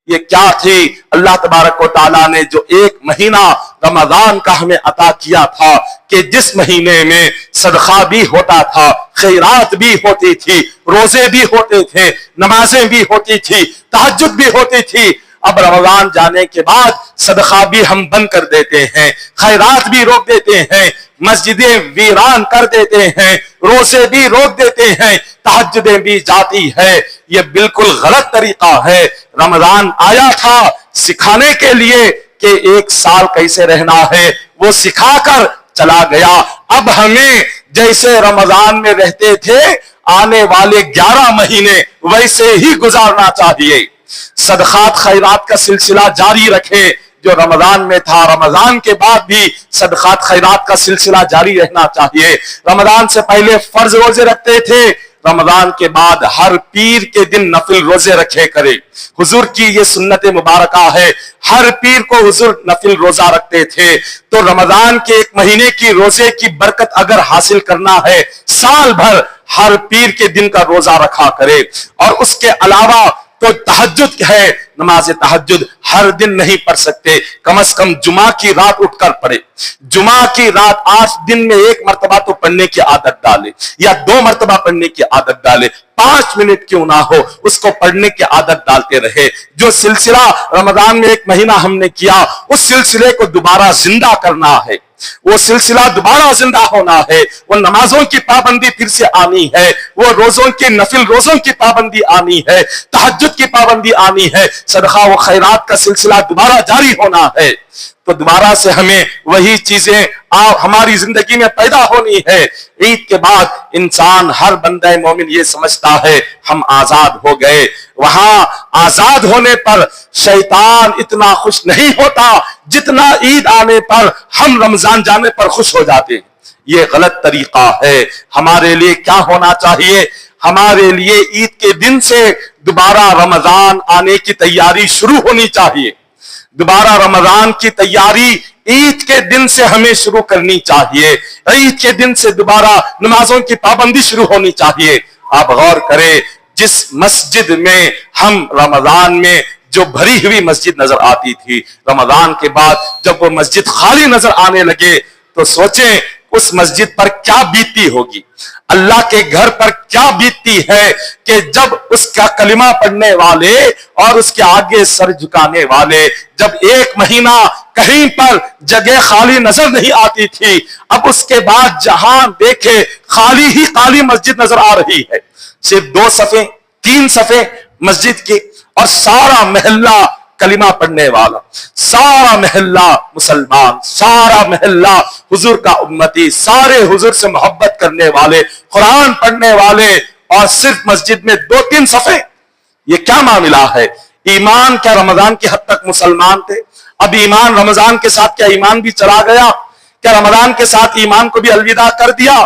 یہ کیا تھی؟ اللہ تبارک و تعالیٰ نے جو ایک مہینہ رمضان کا ہمیں عطا کیا تھا کہ جس مہینے میں صدقہ بھی ہوتا تھا، خیرات بھی ہوتی تھی، روزے بھی ہوتے تھے، نمازیں بھی ہوتی تھی، تہجد بھی ہوتی تھی۔ اب رمضان جانے کے بعد صدقہ بھی ہم بند کر دیتے ہیں، خیرات بھی روک دیتے ہیں، مسجدیں ویران کر دیتے ہیں، روزے بھی روک دیتے ہیں، تہجدیں بھی جاتی ہے۔ یہ بالکل غلط طریقہ ہے۔ رمضان آیا تھا سکھانے کے لیے کہ ایک سال کیسے رہنا ہے، وہ سکھا کر چلا گیا۔ اب ہمیں جیسے رمضان میں رہتے تھے آنے والے 11 مہینے ویسے ہی گزارنا چاہیے۔ صدقات خیرات کا سلسلہ جاری رکھے جو رمضان میں تھا، رمضان کے بعد بھی صدقات خیرات کا سلسلہ جاری رہنا چاہیے۔ رمضان سے پہلے فرض روزے رکھتے تھے، رمضان کے بعد ہر پیر کے دن نفل روزے رکھے کرے۔ حضور کی یہ سنت مبارکہ ہے، ہر پیر کو حضور نفل روزہ رکھتے تھے۔ تو رمضان کے ایک مہینے کی روزے کی برکت اگر حاصل کرنا ہے، سال بھر ہر پیر کے دن کا روزہ رکھا کرے۔ اور اس کے علاوہ تو تہجد ہے، نماز تہجد ہر دن نہیں پڑھ سکتے، کم از کم جمعہ کی رات اٹھ کر پڑھے۔ جمعہ کی رات 8 دن میں 1 مرتبہ تو پڑھنے کی عادت ڈالے، یا 2 مرتبہ پڑھنے کی عادت ڈالے، 5 منٹ کیوں نہ ہو اس کو پڑھنے کی عادت ڈالتے رہے۔ جو سلسلہ رمضان میں 1 مہینہ ہم نے کیا، اس سلسلے کو دوبارہ زندہ کرنا ہے، وہ سلسلہ دوبارہ زندہ ہونا ہے۔ وہ نمازوں کی پابندی پھر سے آنی ہے، وہ روزوں کی نفل روزوں کی پابندی آنی ہے، تہجد کی پابندی آنی ہے، صدقہ و خیرات کا سلسلہ دوبارہ جاری ہونا ہے۔ تو دوبارہ سے ہمیں وہی چیزیں ہماری زندگی میں پیدا ہونی ہے۔ عید کے بعد انسان ہر بندہ مومن یہ سمجھتا ہے ہم آزاد ہو گئے۔ وہاں آزاد ہونے پر شیطان اتنا خوش نہیں ہوتا جتنا عید آنے پر ہم رمضان جانے پر خوش ہو جاتے ہیں۔ یہ غلط طریقہ ہے۔ ہمارے لیے کیا ہونا چاہیے؟ ہمارے لیے عید کے دن سے دوبارہ رمضان آنے کی تیاری شروع ہونی چاہیے۔ دوبارہ رمضان کی تیاری عید کے دن سے ہمیں شروع کرنی چاہیے۔ عید کے دن سے دوبارہ نمازوں کی پابندی شروع ہونی چاہیے۔ آپ غور کریں، جس مسجد میں ہم رمضان میں جو بھری ہوئی مسجد نظر آتی تھی، رمضان کے بعد جب وہ مسجد خالی نظر آنے لگے تو سوچیں اس مسجد پر کیا بیتتی ہوگی، اللہ کے گھر پر کیا بیتتی ہے کہ جب اس کا کلمہ پڑھنے والے اور اس کے آگے سر جھکانے والے، جب 1 مہینہ کہیں پر جگہ خالی نظر نہیں آتی تھی، اب اس کے بعد جہاں دیکھے خالی ہی خالی مسجد نظر آ رہی ہے، صرف 2 صفیں 3 صفیں مسجد کی، اور سارا محلہ کلمہ پڑھنے والا، سارا محلہ مسلمان، سارا محلہ حضور کا امتی، سارے حضور سے محبت کرنے والے، قرآن پڑھنے والے، اور صرف مسجد میں 2-3 صفیں۔ یہ کیا معاملہ ہے؟ ایمان کیا رمضان کی حد تک مسلمان تھے؟ اب ایمان رمضان کے ساتھ کیا ایمان بھی چلا گیا؟ کیا رمضان کے ساتھ ایمان کو بھی الوداع کر دیا؟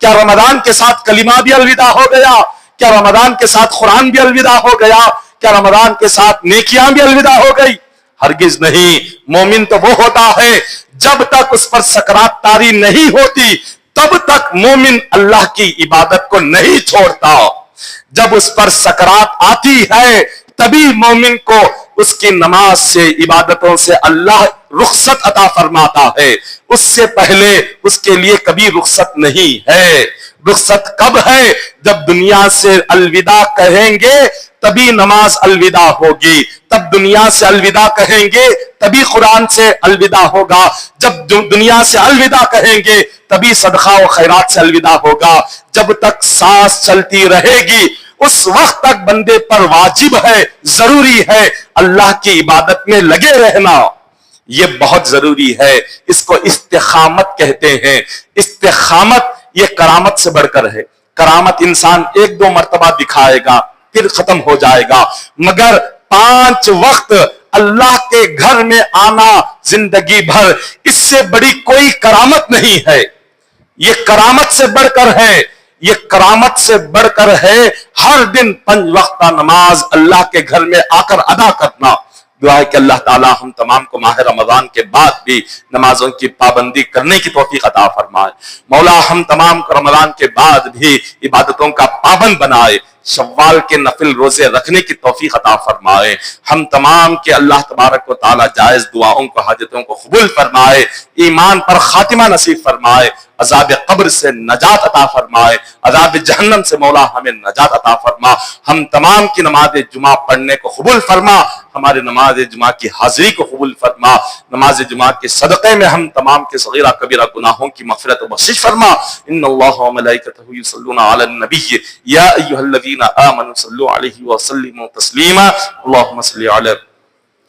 کیا رمضان کے ساتھ کلمہ بھی الوداع ہو گیا؟ کیا رمضان کے ساتھ قرآن بھی الوداع ہو گیا؟ کیا رمضان کے ساتھ نیکیاں بھی الوداع ہو گئی؟ ہرگز نہیں۔ مومن تو وہ ہوتا ہے جب تک اس پر سکرات طاری نہیں ہوتی تب تک مومن اللہ کی عبادت کو نہیں چھوڑتا۔ جب اس پر سکرات آتی ہے تبھی مومن کو اس کی نماز سے، عبادتوں سے اللہ رخصت عطا فرماتا ہے، اس سے پہلے اس کے لیے کبھی رخصت نہیں ہے۔ رخصت کب ہے؟ جب دنیا سے الوداع کہیں گے تبھی نماز الوداع ہوگی، تب دنیا سے الوداع کہیں گے تبھی قرآن سے الوداع ہوگا، جب دنیا سے الوداع کہیں گے تبھی صدقہ و خیرات سے الوداع ہوگا۔ جب تک سانس چلتی رہے گی اس وقت تک بندے پر واجب ہے، ضروری ہے اللہ کی عبادت میں لگے رہنا۔ یہ بہت ضروری ہے، اس کو استقامت کہتے ہیں۔ استقامت یہ کرامت سے بڑھ کر ہے۔ کرامت انسان 1-2 مرتبہ دکھائے گا پھر ختم ہو جائے گا، مگر 5 وقت اللہ کے گھر میں آنا زندگی بھر، اس سے بڑی کوئی کرامت نہیں ہے۔ یہ کرامت سے بڑھ کر ہے، یہ کرامت سے بڑھ کر ہے ہر دن 5 وقت نماز اللہ کے گھر میں آ کر ادا کرنا۔ دعا ہے کہ اللہ تعالی ہم تمام کو ماہ رمضان کے بعد بھی نمازوں کی پابندی کرنے کی توفیق عطا فرمائے۔ مولا ہم تمام کو رمضان کے بعد بھی عبادتوں کا پابند بنائے، شوال کے نفل روزے رکھنے کی توفیق عطا فرمائے۔ ہم تمام کے اللہ تبارک و تعالی جائز دعاؤں کو، حاجتوں کو قبول فرمائے، ایمان پر خاتمہ نصیب فرمائے، عذاب قبر سے نجات عطا فرمائے، عذاب جہنم سے مولا ہمیں نجات عطا فرما۔ ہم تمام کی نماز جمعہ پڑھنے کو قبول فرما، ہمارے نماز جمعہ کی حاضری کو قبول فرما، نماز جمعہ کے صدقے میں ہم تمام کے صغیرہ کبیرہ گناہوں کی مغفرت و بخشش فرما۔ ان اللہ و ملائکتہ یصلون علی النبی یا ایھا الذین آمنوا صلوا علیہ وسلموا تسلیما۔ اللهم صل علی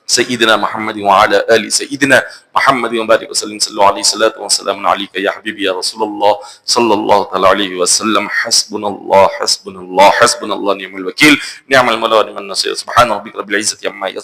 سیدنا محمد وعلى آل سیدنا محمد وبارک وسلم صلوا علیہ صلاۃ وسلام علیک یا حبیبی یا رسول اللہ صلی اللہ تعالی علیہ وسلم۔ حسبنا اللہ حسبنا اللہ حسبنا اللہ نعم الوکیل نعم المولا ونعم النصیر۔ سبحان ربک رب العزۃ عما یصفون